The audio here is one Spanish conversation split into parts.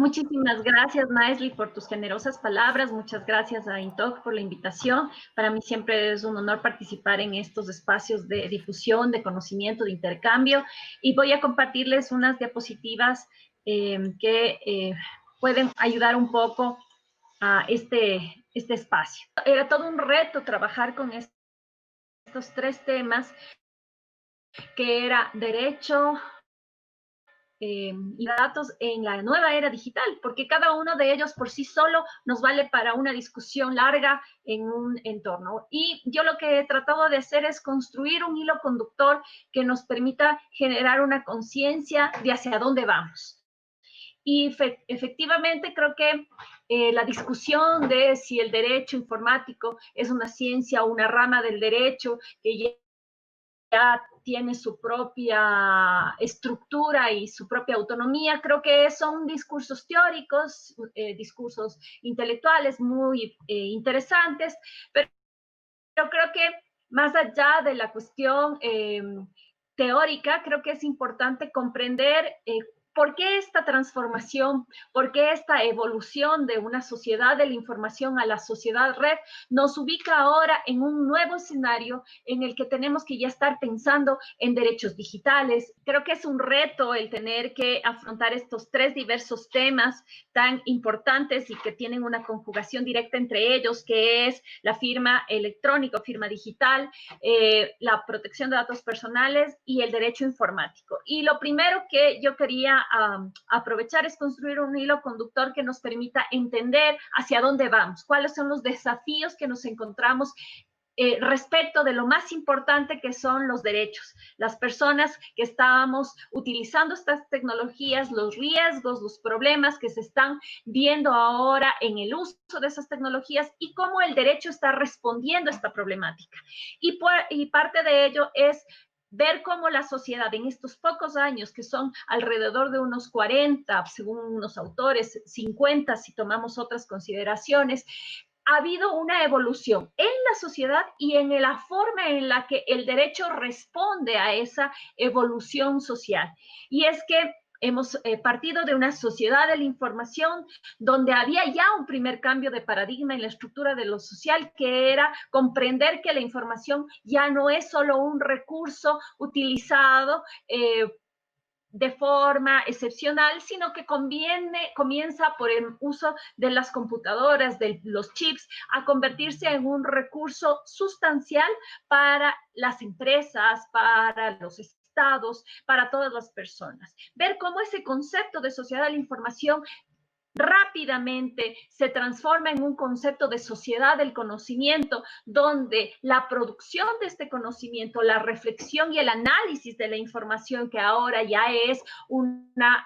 Muchísimas gracias, Naisli, por tus generosas palabras. Muchas gracias a Intok por la invitación. Para mí siempre es un honor participar en estos espacios de difusión, de conocimiento, de intercambio. Y voy a compartirles unas diapositivas que pueden ayudar un poco a este espacio. Era todo un reto trabajar con estos tres temas, que era derecho, y datos en la nueva era digital, porque cada uno de ellos por sí solo nos vale para una discusión larga en un entorno. Y yo lo que he tratado de hacer es construir un hilo conductor que nos permita generar una conciencia de hacia dónde vamos. Y efectivamente creo que la discusión de si el derecho informático es una ciencia o una rama del derecho que ya tiene su propia estructura y su propia autonomía. Creo que son discursos teóricos, discursos intelectuales muy interesantes, pero creo que más allá de la cuestión teórica, creo que es importante comprender ¿por qué esta transformación, por qué esta evolución de una sociedad de la información a la sociedad red nos ubica ahora en un nuevo escenario en el que tenemos que ya estar pensando en derechos digitales? Creo que es un reto el tener que afrontar estos tres diversos temas tan importantes y que tienen una conjugación directa entre ellos, que es la firma electrónica o firma digital, la protección de datos personales y el derecho informático. Y lo primero que yo quería aprovechar es construir un hilo conductor que nos permita entender hacia dónde vamos, cuáles son los desafíos que nos encontramos respecto de lo más importante que son los derechos. Las personas que estábamos utilizando estas tecnologías, los riesgos, los problemas que se están viendo ahora en el uso de esas tecnologías y cómo el derecho está respondiendo a esta problemática. Y parte de ello es ver cómo la sociedad en estos pocos años, que son alrededor de unos 40, según unos autores, 50 si tomamos otras consideraciones, ha habido una evolución en la sociedad y en la forma en la que el derecho responde a esa evolución social. Y es que hemos partido de una sociedad de la información donde había ya un primer cambio de paradigma en la estructura de lo social, que era comprender que la información ya no es solo un recurso utilizado de forma excepcional, sino que comienza por el uso de las computadoras, de los chips, a convertirse en un recurso sustancial para las empresas, para los estados, para todas las personas. Ver cómo ese concepto de sociedad de la información rápidamente se transforma en un concepto de sociedad del conocimiento, donde la producción de este conocimiento, la reflexión y el análisis de la información, que ahora ya es una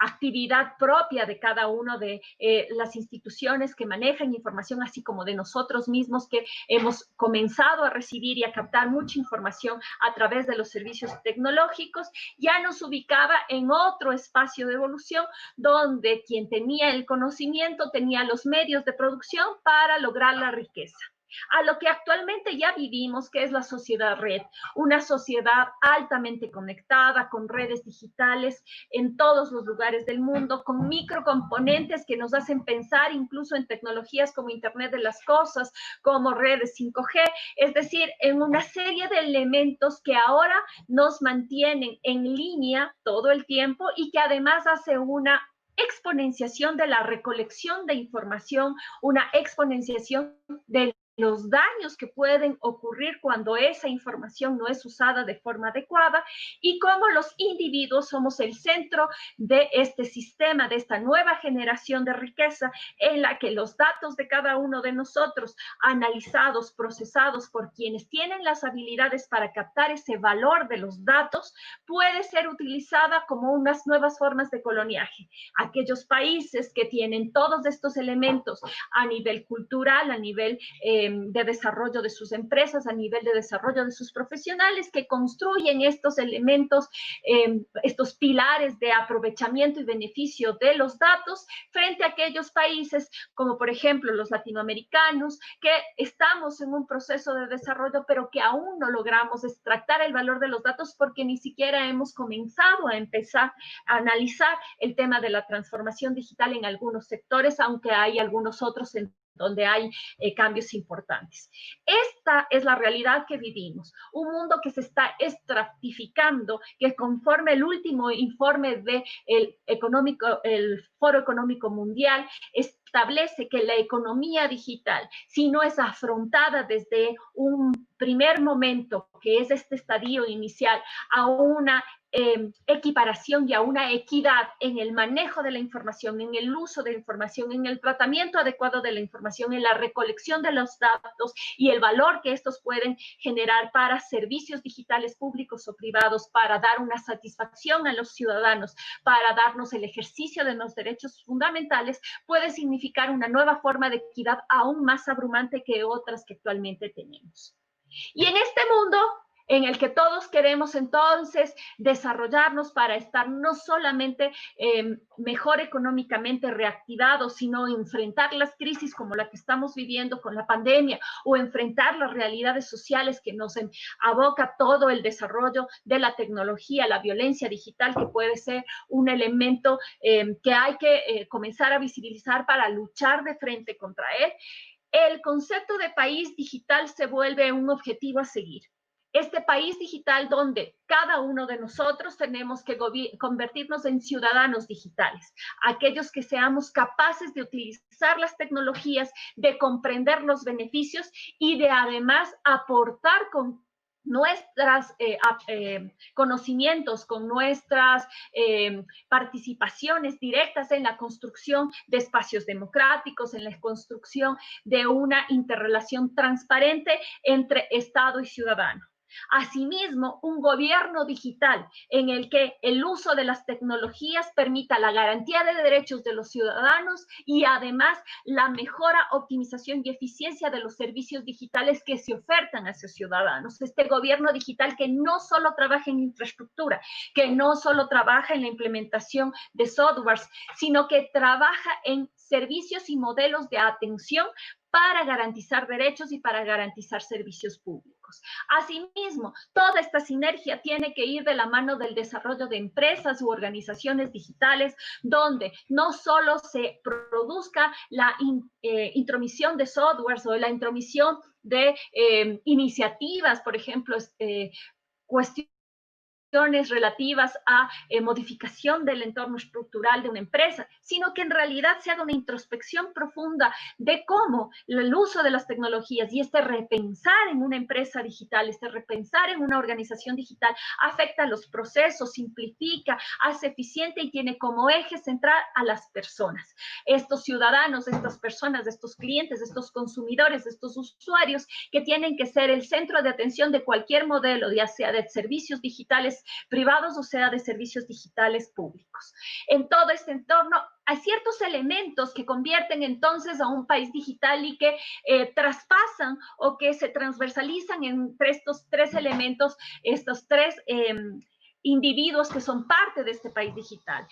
actividad propia de cada una de las instituciones que manejan información, así como de nosotros mismos que hemos comenzado a recibir y a captar mucha información a través de los servicios tecnológicos, ya nos ubicaba en otro espacio de evolución donde quien tenía el conocimiento tenía los medios de producción para lograr la riqueza. A lo que actualmente ya vivimos, que es la sociedad red, una sociedad altamente conectada, con redes digitales en todos los lugares del mundo, con microcomponentes que nos hacen pensar incluso en tecnologías como Internet de las Cosas, como redes 5G, es decir, en una serie de elementos que ahora nos mantienen en línea todo el tiempo y que además hace una exponenciación de la recolección de información, una exponenciación del los daños que pueden ocurrir cuando esa información no es usada de forma adecuada y cómo los individuos somos el centro de este sistema, de esta nueva generación de riqueza en la que los datos de cada uno de nosotros, analizados, procesados por quienes tienen las habilidades para captar ese valor de los datos, puede ser utilizada como unas nuevas formas de coloniaje. Aquellos países que tienen todos estos elementos a nivel cultural, a nivel de desarrollo de sus empresas, a nivel de desarrollo de sus profesionales, que construyen estos elementos, estos pilares de aprovechamiento y beneficio de los datos frente a aquellos países como por ejemplo los latinoamericanos, que estamos en un proceso de desarrollo, pero que aún no logramos extractar el valor de los datos porque ni siquiera hemos comenzado a empezar a analizar el tema de la transformación digital en algunos sectores, aunque hay algunos otros en donde hay cambios importantes. Esta es la realidad que vivimos, un mundo que se está estratificando, que conforme el último informe del el Foro Económico Mundial establece que la economía digital, si no es afrontada desde un primer momento, que es este estadio inicial, a una equiparación y a una equidad en el manejo de la información, en el uso de la información, en el tratamiento adecuado de la información, en la recolección de los datos y el valor que estos pueden generar para servicios digitales públicos o privados, para dar una satisfacción a los ciudadanos, para darnos el ejercicio de los derechos fundamentales, puede significar una nueva forma de equidad aún más abrumante que otras que actualmente tenemos. Y en este mundo en el que todos queremos entonces desarrollarnos para estar no solamente mejor económicamente reactivados, sino enfrentar las crisis como la que estamos viviendo con la pandemia o enfrentar las realidades sociales que nos aboca todo el desarrollo de la tecnología, la violencia digital, que puede ser un elemento que hay que comenzar a visibilizar para luchar de frente contra él. El concepto de país digital se vuelve un objetivo a seguir. Este país digital donde cada uno de nosotros tenemos que convertirnos en ciudadanos digitales, aquellos que seamos capaces de utilizar las tecnologías, de comprender los beneficios y de además aportar con nuestros conocimientos, con nuestras participaciones directas en la construcción de espacios democráticos, en la construcción de una interrelación transparente entre Estado y ciudadano. Asimismo, un gobierno digital en el que el uso de las tecnologías permita la garantía de derechos de los ciudadanos y además la mejora, optimización y eficiencia de los servicios digitales que se ofertan a esos ciudadanos. Este gobierno digital que no solo trabaja en infraestructura, que no solo trabaja en la implementación de softwares, sino que trabaja en servicios y modelos de atención para garantizar derechos y para garantizar servicios públicos. Asimismo, toda esta sinergia tiene que ir de la mano del desarrollo de empresas u organizaciones digitales, donde no solo se produzca la intromisión de softwares o la intromisión de iniciativas, por ejemplo, cuestiones relativas a modificación del entorno estructural de una empresa, sino que en realidad se haga una introspección profunda de cómo el uso de las tecnologías y este repensar en una empresa digital, este repensar en una organización digital afecta a los procesos, simplifica, hace eficiente y tiene como eje central a las personas. Estos ciudadanos, estas personas, estos clientes, estos consumidores, estos usuarios que tienen que ser el centro de atención de cualquier modelo, ya sea de servicios digitales privados o sea de servicios digitales públicos. En todo este entorno hay ciertos elementos que convierten entonces a un país digital y que traspasan o que se transversalizan entre estos tres elementos, estos tres individuos que son parte de este país digital.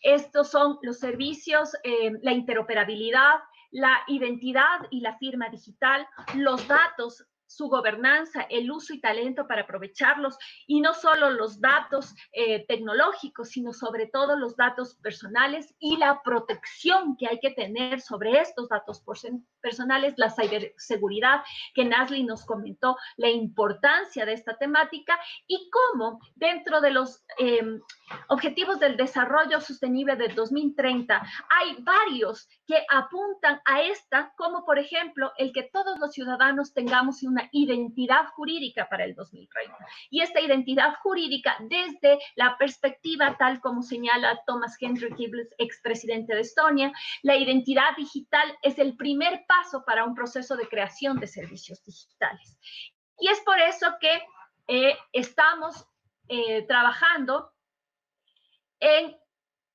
Estos son los servicios, la interoperabilidad, la identidad y la firma digital, los datos, su gobernanza, el uso y talento para aprovecharlos, y no solo los datos tecnológicos, sino sobre todo los datos personales y la protección que hay que tener sobre estos datos personales, la ciberseguridad, que Nazli nos comentó, la importancia de esta temática y cómo dentro de los Objetivos del Desarrollo Sostenible del 2030, hay varios que apuntan a esta, como por ejemplo el que todos los ciudadanos tengamos una identidad jurídica para el 2030. Y esta identidad jurídica desde la perspectiva, tal como señala Thomas Hendrik Gibbels, expresidente de Estonia, la identidad digital es el primer paso para un proceso de creación de servicios digitales. Y es por eso que estamos trabajando en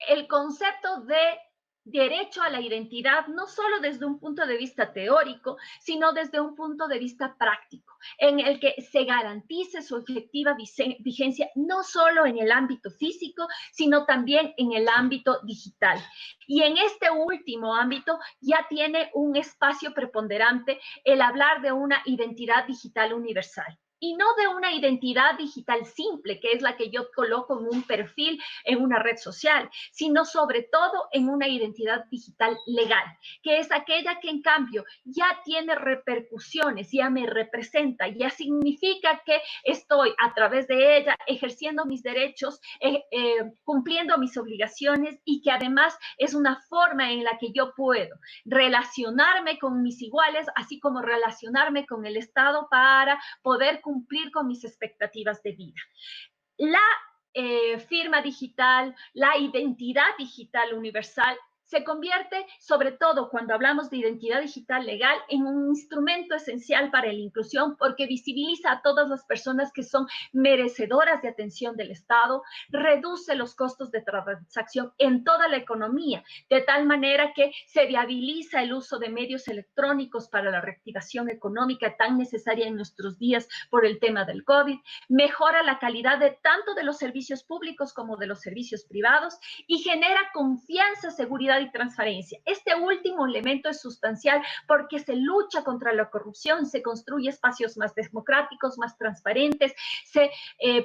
el concepto de derecho a la identidad no solo desde un punto de vista teórico, sino desde un punto de vista práctico, en el que se garantice su efectiva vigencia no solo en el ámbito físico, sino también en el ámbito digital. Y en este último ámbito ya tiene un espacio preponderante el hablar de una identidad digital universal. Y no de una identidad digital simple, que es la que yo coloco en un perfil en una red social, sino sobre todo en una identidad digital legal, que es aquella que en cambio ya tiene repercusiones, ya me representa, ya significa que estoy a través de ella ejerciendo mis derechos, cumpliendo mis obligaciones y que además es una forma en la que yo puedo relacionarme con mis iguales, así como relacionarme con el Estado para poder cumplir con mis expectativas de vida. La firma digital, la identidad digital universal, se convierte, sobre todo cuando hablamos de identidad digital legal, en un instrumento esencial para la inclusión porque visibiliza a todas las personas que son merecedoras de atención del Estado, reduce los costos de transacción en toda la economía, de tal manera que se viabiliza el uso de medios electrónicos para la reactivación económica tan necesaria en nuestros días por el tema del COVID, mejora la calidad de tanto de los servicios públicos como de los servicios privados y genera confianza, seguridad y transparencia. Este último elemento es sustancial porque se lucha contra la corrupción, se construye espacios más democráticos, más transparentes, se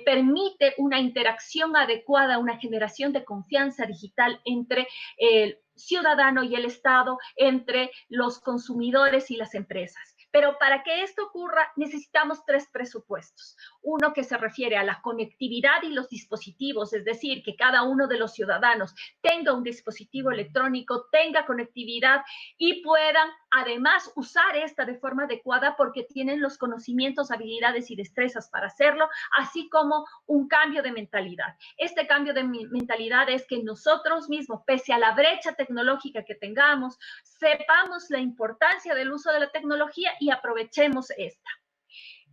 permite una interacción adecuada, una generación de confianza digital entre el ciudadano y el Estado, entre los consumidores y las empresas. Pero para que esto ocurra necesitamos tres presupuestos. Uno que se refiere a la conectividad y los dispositivos, es decir, que cada uno de los ciudadanos tenga un dispositivo electrónico, tenga conectividad y puedan además usar esta de forma adecuada porque tienen los conocimientos, habilidades y destrezas para hacerlo, así como un cambio de mentalidad. Este cambio de mentalidad es que nosotros mismos, pese a la brecha tecnológica que tengamos, sepamos la importancia del uso de la tecnología y aprovechemos esta.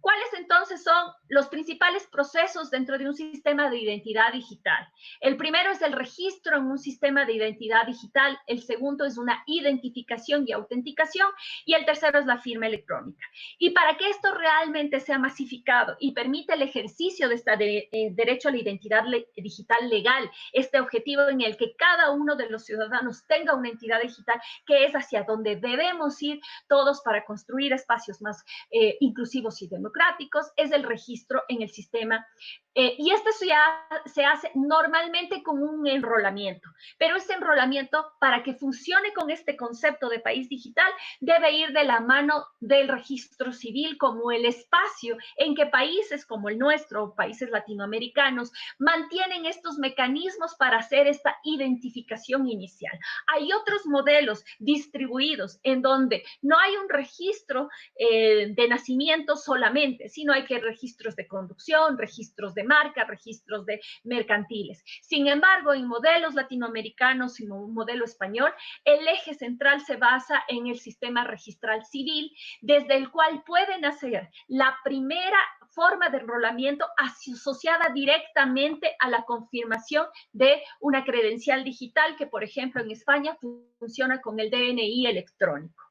¿Cuáles entonces son los principales procesos dentro de un sistema de identidad digital? El primero es el registro en un sistema de identidad digital, el segundo es una identificación y autenticación y el tercero es la firma electrónica. Y para que esto realmente sea masificado y permita el ejercicio de este derecho a la identidad digital legal, este objetivo en el que cada uno de los ciudadanos tenga una entidad digital, que es hacia donde debemos ir todos para construir espacios más inclusivos y democráticos, es el registro en el sistema. Y esto ya se hace normalmente con un enrolamiento, pero este enrolamiento, para que funcione con este concepto de país digital, debe ir de la mano del registro civil como el espacio en que países como el nuestro, países latinoamericanos, mantienen estos mecanismos para hacer esta identificación inicial. Hay otros modelos distribuidos en donde no hay un registro de nacimiento solamente, sino hay que registros de conducción, registros de marca, registros de mercantiles. Sin embargo, en modelos latinoamericanos y un modelo español, el eje central se basa en el sistema registral civil, desde el cual pueden hacer la primera forma de enrolamiento asociada directamente a la confirmación de una credencial digital que, por ejemplo, en España funciona con el DNI electrónico.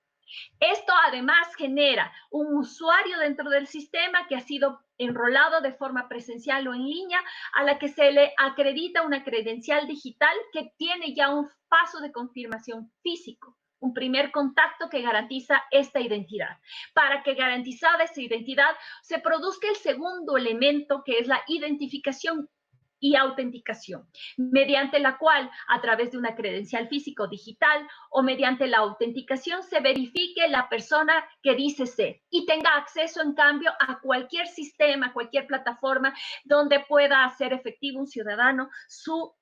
Esto además genera un usuario dentro del sistema que ha sido enrolado de forma presencial o en línea, a la que se le acredita una credencial digital que tiene ya un paso de confirmación físico, un primer contacto que garantiza esta identidad. Para que garantizada esta identidad se produzca el segundo elemento, que es la identificación y autenticación, mediante la cual, a través de una credencial físico digital o mediante la autenticación, se verifique la persona que dice ser y tenga acceso, en cambio, a cualquier sistema, cualquier plataforma donde pueda hacer efectivo un ciudadano su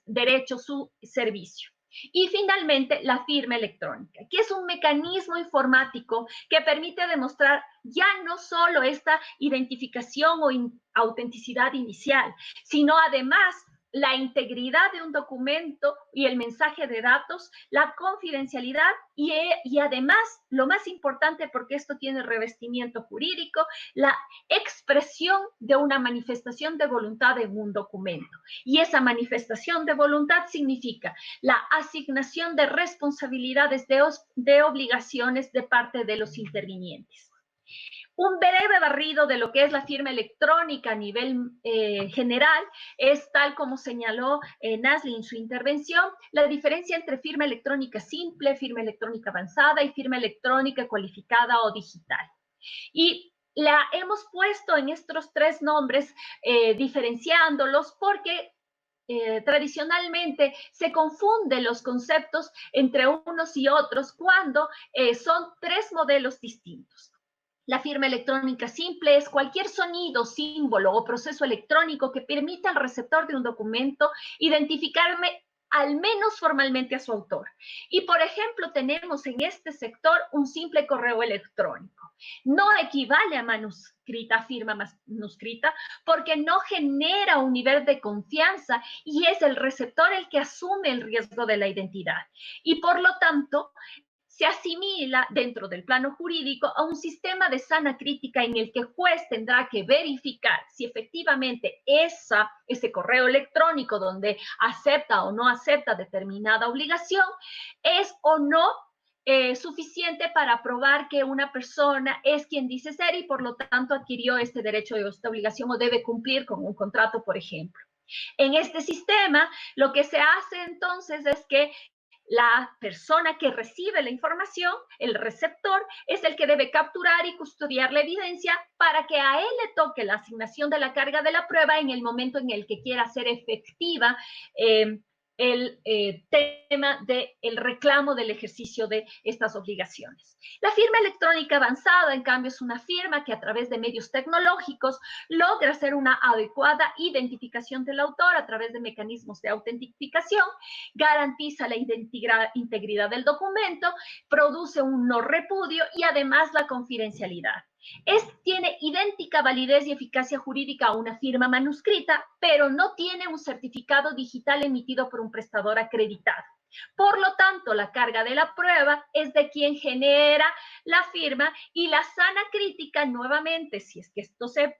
derecho, su servicio. Y finalmente, la firma electrónica, que es un mecanismo informático que permite demostrar ya no solo esta identificación o autenticidad inicial, sino además la integridad de un documento y el mensaje de datos, la confidencialidad y además, lo más importante, porque esto tiene revestimiento jurídico, la expresión de una manifestación de voluntad en un documento. Y esa manifestación de voluntad significa la asignación de responsabilidades, de obligaciones de parte de los intervinientes. Un breve barrido de lo que es la firma electrónica a nivel general es, tal como señaló Nazli en su intervención, la diferencia entre firma electrónica simple, firma electrónica avanzada y firma electrónica cualificada o digital. Y la hemos puesto en estos tres nombres diferenciándolos porque tradicionalmente se confunden los conceptos entre unos y otros cuando son tres modelos distintos. La firma electrónica simple es cualquier sonido, símbolo o proceso electrónico que permita al receptor de un documento identificarme al menos formalmente a su autor. Y, por ejemplo, tenemos en este sector un simple correo electrónico. No equivale a manuscrita, firma manuscrita, porque no genera un nivel de confianza y es el receptor el que asume el riesgo de la identidad. Y, por lo tanto, se asimila dentro del plano jurídico a un sistema de sana crítica en el que el juez tendrá que verificar si efectivamente ese correo electrónico donde acepta o no acepta determinada obligación es o no suficiente para probar que una persona es quien dice ser y por lo tanto adquirió este derecho o esta obligación o debe cumplir con un contrato, por ejemplo. En este sistema, lo que se hace entonces es que la persona que recibe la información, el receptor, es el que debe capturar y custodiar la evidencia para que a él le toque la asignación de la carga de la prueba en el momento en el que quiera hacer efectiva el tema del reclamo del ejercicio de estas obligaciones. La firma electrónica avanzada, en cambio, es una firma que a través de medios tecnológicos logra hacer una adecuada identificación del autor a través de mecanismos de autentificación, garantiza la integridad del documento, produce un no repudio y además la confidencialidad. Tiene idéntica validez y eficacia jurídica a una firma manuscrita, pero no tiene un certificado digital emitido por un prestador acreditado. Por lo tanto, la carga de la prueba es de quien genera la firma y la sana crítica, nuevamente, si es que esto se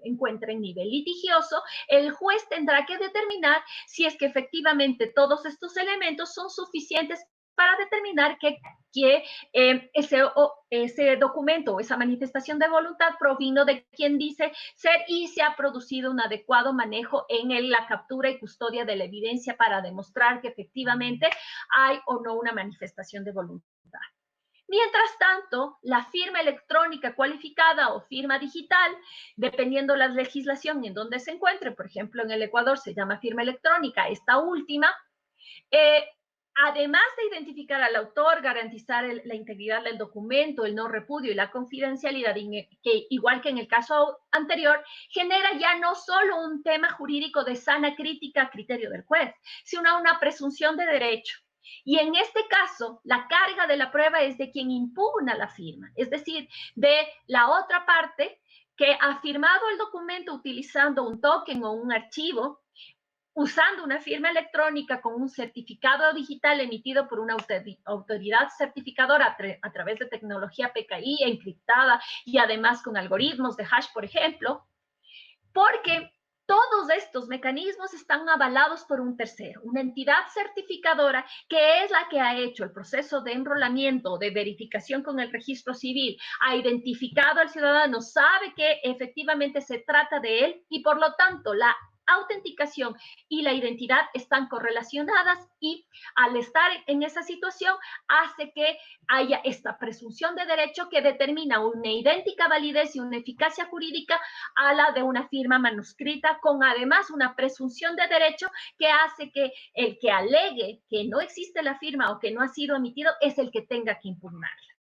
encuentra en nivel litigioso, el juez tendrá que determinar si es que efectivamente todos estos elementos son suficientes para determinar que ese documento o esa manifestación de voluntad provino de quien dice ser y se ha producido un adecuado manejo en la captura y custodia de la evidencia para demostrar que efectivamente hay o no una manifestación de voluntad. Mientras tanto, la firma electrónica cualificada o firma digital, dependiendo la legislación en donde se encuentre, por ejemplo, en el Ecuador se llama firma electrónica, esta última, además de identificar al autor, garantizar la integridad del documento, el no repudio y la confidencialidad, que igual que en el caso anterior, genera ya no solo un tema jurídico de sana crítica a criterio del juez, sino una presunción de derecho. Y en este caso, la carga de la prueba es de quien impugna la firma, es decir, de la otra parte que ha firmado el documento utilizando un token o un archivo, usando una firma electrónica con un certificado digital emitido por una autoridad certificadora a través de tecnología PKI encriptada y además con algoritmos de hash, por ejemplo, porque todos estos mecanismos están avalados por un tercero, una entidad certificadora que es la que ha hecho el proceso de enrolamiento, de verificación con el registro civil, ha identificado al ciudadano, sabe que efectivamente se trata de él y por lo tanto la autenticación y la identidad están correlacionadas y al estar en esa situación hace que haya esta presunción de derecho que determina una idéntica validez y una eficacia jurídica a la de una firma manuscrita, con además una presunción de derecho que hace que el que alegue que no existe la firma o que no ha sido emitido es el que tenga que impugnarla.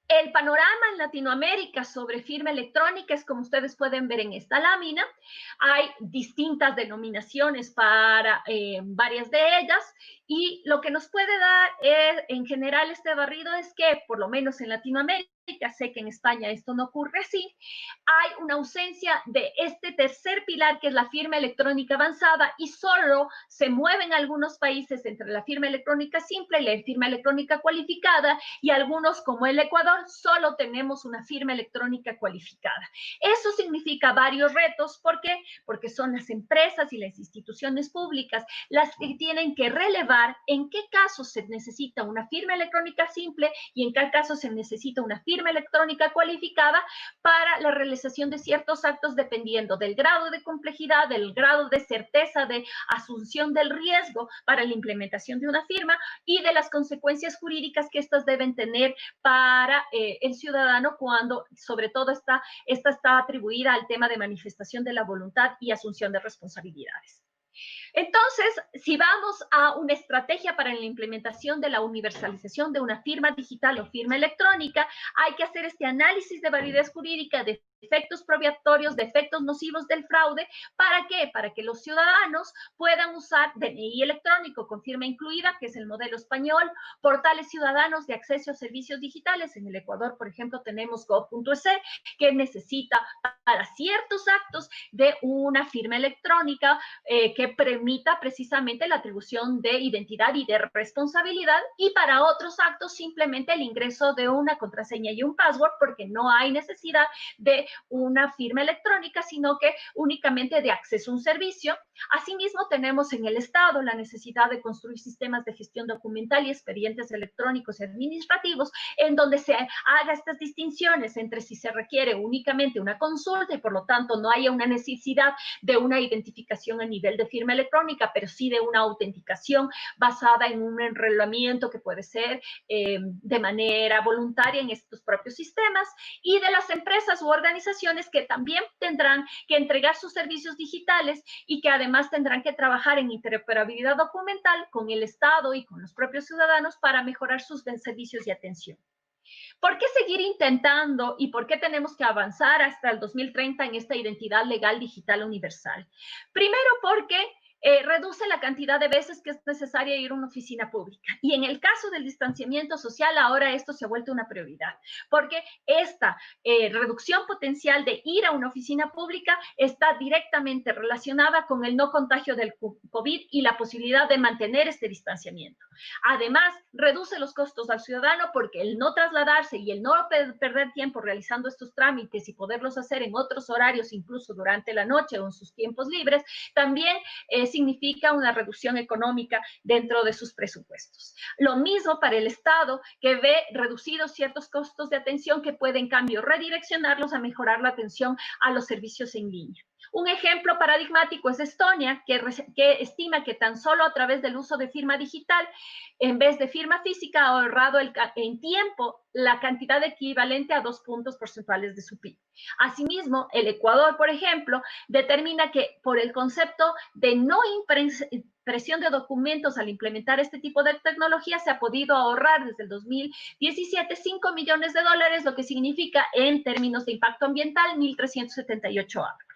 El panorama en Latinoamérica sobre firma electrónica es como ustedes pueden ver en esta lámina. Hay distintas denominaciones para varias de ellas y lo que nos puede dar en general este barrido es que, por lo menos en Latinoamérica, sé que en España esto no ocurre así, hay una ausencia de este tercer pilar que es la firma electrónica avanzada y solo se mueven algunos países entre la firma electrónica simple y la firma electrónica cualificada y algunos como el Ecuador solo tenemos una firma electrónica cualificada. Eso significa varios retos. ¿Por qué? Porque son las empresas y las instituciones públicas las que tienen que relevar en qué casos se necesita una firma electrónica simple y en qué casos se necesita una firma electrónica cualificada para la realización de ciertos actos dependiendo del grado de complejidad, del grado de certeza, de asunción del riesgo para la implementación de una firma y de las consecuencias jurídicas que éstas deben tener para el ciudadano cuando, sobre todo, esta está atribuida al tema de manifestación de la voluntad y asunción de responsabilidades. Entonces, si vamos a una estrategia para la implementación de la universalización de una firma digital o firma electrónica, hay que hacer este análisis de validez jurídica, de efectos probatorios, de efectos nocivos del fraude. ¿Para qué? Para que los ciudadanos puedan usar DNI electrónico con firma incluida, que es el modelo español, portales ciudadanos de acceso a servicios digitales. En el Ecuador, por ejemplo, tenemos gov.es, que necesita para ciertos actos de una firma electrónica que permita precisamente la atribución de identidad y de responsabilidad, y para otros actos simplemente el ingreso de una contraseña y un password, porque no hay necesidad de una firma electrónica, sino que únicamente de acceso a un servicio. Asimismo, tenemos en el Estado la necesidad de construir sistemas de gestión documental y expedientes electrónicos y administrativos, en donde se haga estas distinciones entre si se requiere únicamente una consulta y por lo tanto no haya una necesidad de una identificación a nivel de firma electrónica, pero sí de una autenticación basada en un enrolamiento que puede ser de manera voluntaria en estos propios sistemas, y de las empresas u organizaciones que también tendrán que entregar sus servicios digitales y que además tendrán que trabajar en interoperabilidad documental con el Estado y con los propios ciudadanos para mejorar sus servicios de atención. ¿Por qué seguir intentando y por qué tenemos que avanzar hasta el 2030 en esta identidad legal digital universal? Primero, porque reduce la cantidad de veces que es necesaria ir a una oficina pública. Y en el caso del distanciamiento social, ahora esto se ha vuelto una prioridad, porque esta reducción potencial de ir a una oficina pública está directamente relacionada con el no contagio del COVID y la posibilidad de mantener este distanciamiento. Además, reduce los costos al ciudadano porque el no trasladarse y el no perder tiempo realizando estos trámites y poderlos hacer en otros horarios, incluso durante la noche o en sus tiempos libres, también significa una reducción económica dentro de sus presupuestos. Lo mismo para el Estado, que ve reducidos ciertos costos de atención que puede, en cambio, redireccionarlos a mejorar la atención a los servicios en línea. Un ejemplo paradigmático es Estonia, que estima que tan solo a través del uso de firma digital, en vez de firma física, ha ahorrado en tiempo la cantidad equivalente a 2 puntos porcentuales de su PIB. Asimismo, el Ecuador, por ejemplo, determina que por el concepto de no impresión de documentos al implementar este tipo de tecnología se ha podido ahorrar desde el 2017 $5 millones, lo que significa en términos de impacto ambiental 1.378 árboles.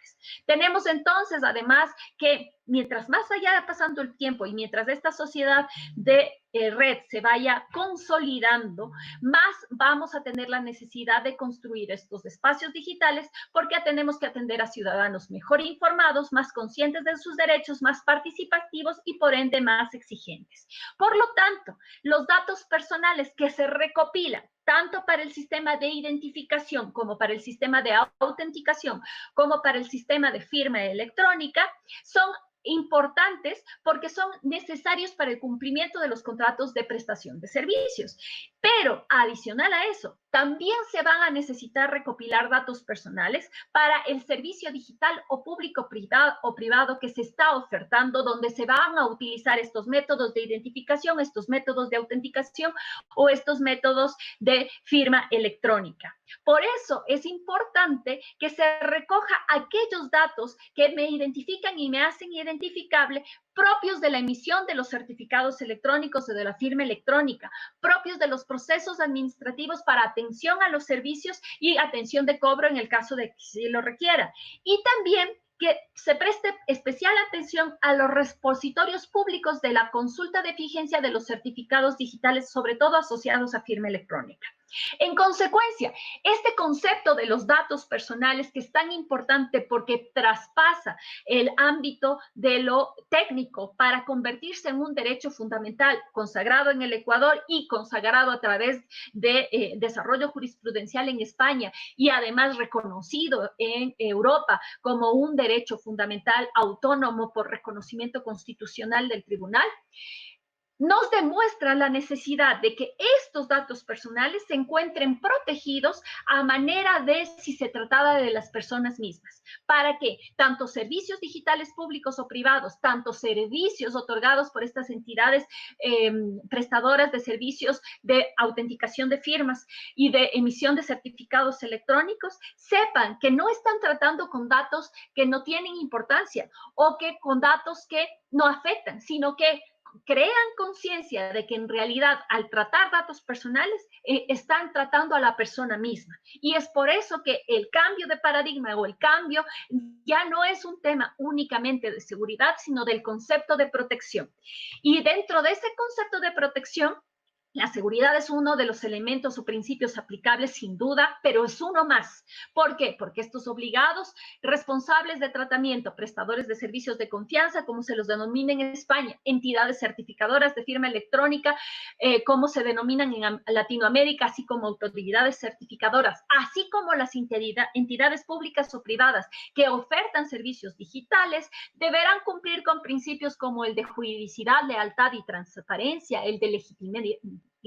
Tenemos entonces, además, que mientras más vaya pasando el tiempo y mientras esta sociedad de red se vaya consolidando, más vamos a tener la necesidad de construir estos espacios digitales, porque tenemos que atender a ciudadanos mejor informados, más conscientes de sus derechos, más participativos y por ende más exigentes. Por lo tanto, los datos personales que se recopilan tanto para el sistema de identificación como para el sistema de autenticación, como para el sistema de firma electrónica, son importantes porque son necesarios para el cumplimiento de los contratos de prestación de servicios. Pero adicional a eso, también se van a necesitar recopilar datos personales para el servicio digital o público privado que se está ofertando, donde se van a utilizar estos métodos de identificación, estos métodos de autenticación o estos métodos de firma electrónica. Por eso es importante que se recoja aquellos datos que me identifican y me hacen identificable, propios de la emisión de los certificados electrónicos o de la firma electrónica, propios de los procesos administrativos para atención a los servicios y atención de cobro en el caso de que se lo requiera. Y también que se preste especial atención a los repositorios públicos de la consulta de vigencia de los certificados digitales, sobre todo asociados a firma electrónica. En consecuencia, este concepto de los datos personales, que es tan importante porque traspasa el ámbito de lo técnico para convertirse en un derecho fundamental consagrado en el Ecuador y consagrado a través de desarrollo jurisprudencial en España y además reconocido en Europa como un derecho fundamental autónomo por reconocimiento constitucional del tribunal, nos demuestra la necesidad de que estos datos personales se encuentren protegidos a manera de si se tratara de las personas mismas, para que tanto servicios digitales públicos o privados, tanto servicios otorgados por estas entidades prestadoras de servicios de autenticación de firmas y de emisión de certificados electrónicos, sepan que no están tratando con datos que no tienen importancia o que con datos que no afectan, sino que crean conciencia de que en realidad al tratar datos personales están tratando a la persona misma. Y es por eso que el cambio de paradigma o el cambio ya no es un tema únicamente de seguridad, sino del concepto de protección. Y dentro de ese concepto de protección, la seguridad es uno de los elementos o principios aplicables sin duda, pero es uno más. ¿Por qué? Porque estos obligados, responsables de tratamiento, prestadores de servicios de confianza, como se los denomina en España, entidades certificadoras de firma electrónica, como se denominan en Latinoamérica, así como autoridades certificadoras, así como las entidades públicas o privadas que ofertan servicios digitales, deberán cumplir con principios como el de juridicidad, lealtad y transparencia, el de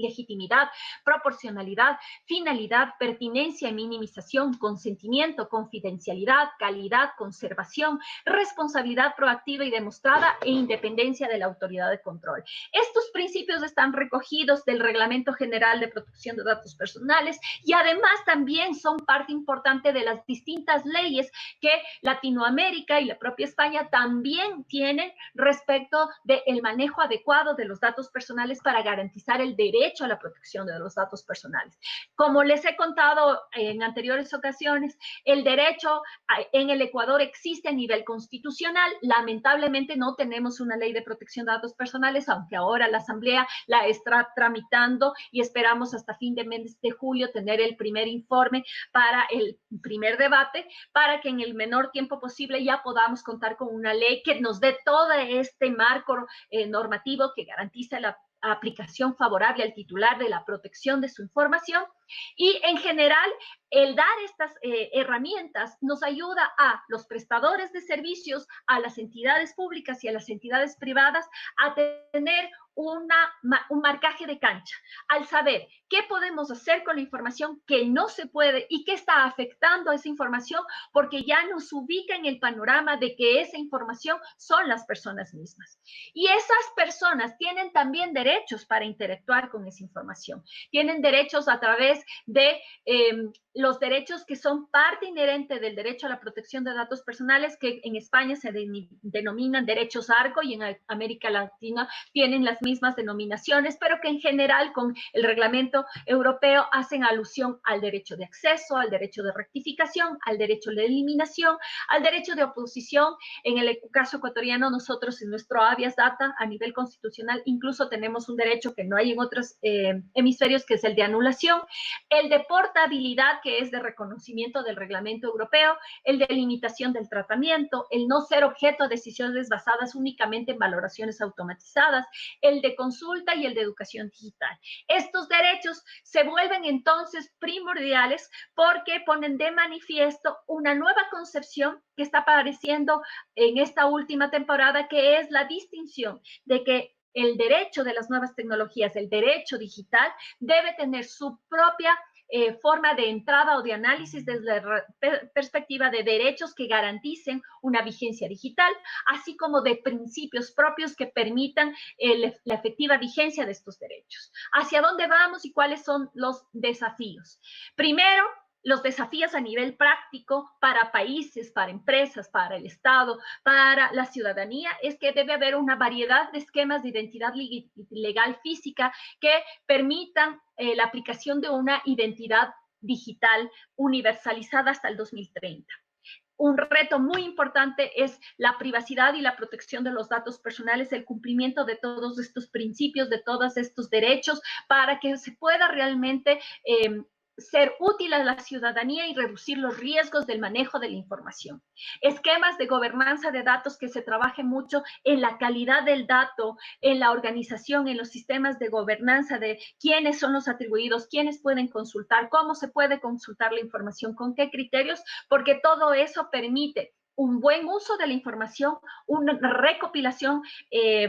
legitimidad, proporcionalidad, finalidad, pertinencia y minimización, consentimiento, confidencialidad, calidad, conservación, responsabilidad proactiva y demostrada e independencia de la autoridad de control. Estos principios están recogidos del Reglamento General de Protección de Datos Personales y además también son parte importante de las distintas leyes que Latinoamérica y la propia España también tienen respecto del manejo adecuado de los datos personales para garantizar el derecho a la protección de los datos personales. Como les he contado en anteriores ocasiones, el derecho en el Ecuador existe a nivel constitucional. Lamentablemente no tenemos una ley de protección de datos personales, aunque ahora la Asamblea la está tramitando y esperamos hasta fin de mes de julio tener el primer informe para el primer debate, para que en el menor tiempo posible ya podamos contar con una ley que nos dé todo este marco normativo que garantiza la aplicación favorable al titular de la protección de su información. Y en general, el dar estas herramientas nos ayuda a los prestadores de servicios, a las entidades públicas y a las entidades privadas a tener un marcaje de cancha, al saber qué podemos hacer con la información que no se puede y qué está afectando a esa información, porque ya nos ubica en el panorama de que esa información son las personas mismas. Y esas personas tienen también derechos para interactuar con esa información. Tienen derechos a través de los derechos que son parte inherente del derecho a la protección de datos personales, que en España se denominan derechos ARCO y en América Latina tienen las mismas denominaciones, pero que en general con el reglamento europeo hacen alusión al derecho de acceso, al derecho de rectificación, al derecho de eliminación, al derecho de oposición. En el caso ecuatoriano, nosotros en nuestro habeas data a nivel constitucional incluso tenemos un derecho que no hay en otros hemisferios, que es el de anulación, el de portabilidad, que es de reconocimiento del reglamento europeo, el de limitación del tratamiento, el no ser objeto de decisiones basadas únicamente en valoraciones automatizadas, el de consulta y el de educación digital. Estos derechos se vuelven entonces primordiales porque ponen de manifiesto una nueva concepción que está apareciendo en esta última temporada, que es la distinción de que el derecho de las nuevas tecnologías, el derecho digital, debe tener su propia forma de entrada o de análisis desde la perspectiva de derechos que garanticen una vigencia digital, así como de principios propios que permitan la efectiva vigencia de estos derechos. ¿Hacia dónde vamos y cuáles son los desafíos? Primero, los desafíos a nivel práctico para países, para empresas, para el Estado, para la ciudadanía, es que debe haber una variedad de esquemas de identidad legal física que permitan la aplicación de una identidad digital universalizada hasta el 2030. Un reto muy importante es la privacidad y la protección de los datos personales, el cumplimiento de todos estos principios, de todos estos derechos, para que se pueda realmente ser útil a la ciudadanía y reducir los riesgos del manejo de la información. Esquemas de gobernanza de datos, que se trabaje mucho en la calidad del dato, en la organización, en los sistemas de gobernanza de quiénes son los atribuidos, quiénes pueden consultar, cómo se puede consultar la información, con qué criterios, porque todo eso permite un buen uso de la información, una recopilación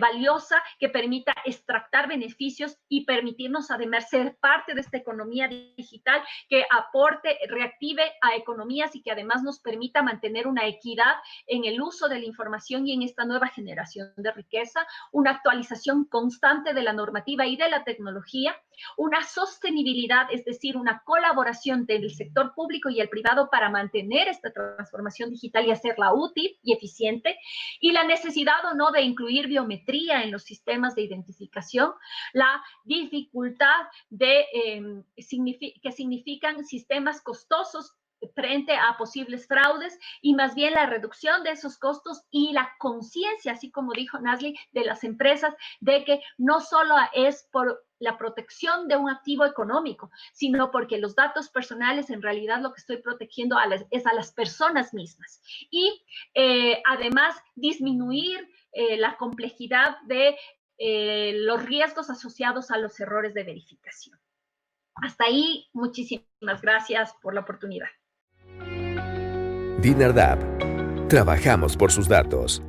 valiosa que permita extractar beneficios y permitirnos además ser parte de esta economía digital que aporte, reactive a economías y que además nos permita mantener una equidad en el uso de la información y en esta nueva generación de riqueza, una actualización constante de la normativa y de la tecnología, una sostenibilidad, es decir, una colaboración del sector público y el privado para mantener esta transformación digital y hacerla útil y eficiente, y la necesidad o no de incluir biometría en los sistemas de identificación, la dificultad de que significan sistemas costosos frente a posibles fraudes, y más bien la reducción de esos costos y la conciencia, así como dijo Nazli, de las empresas, de que no solo es por la protección de un activo económico, sino porque los datos personales en realidad lo que estoy protegiendo es a las personas mismas. Y además disminuir la complejidad de los riesgos asociados a los errores de verificación. Hasta ahí, muchísimas gracias por la oportunidad. Dinardap. Trabajamos por sus datos.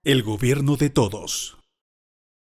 El gobierno de todos.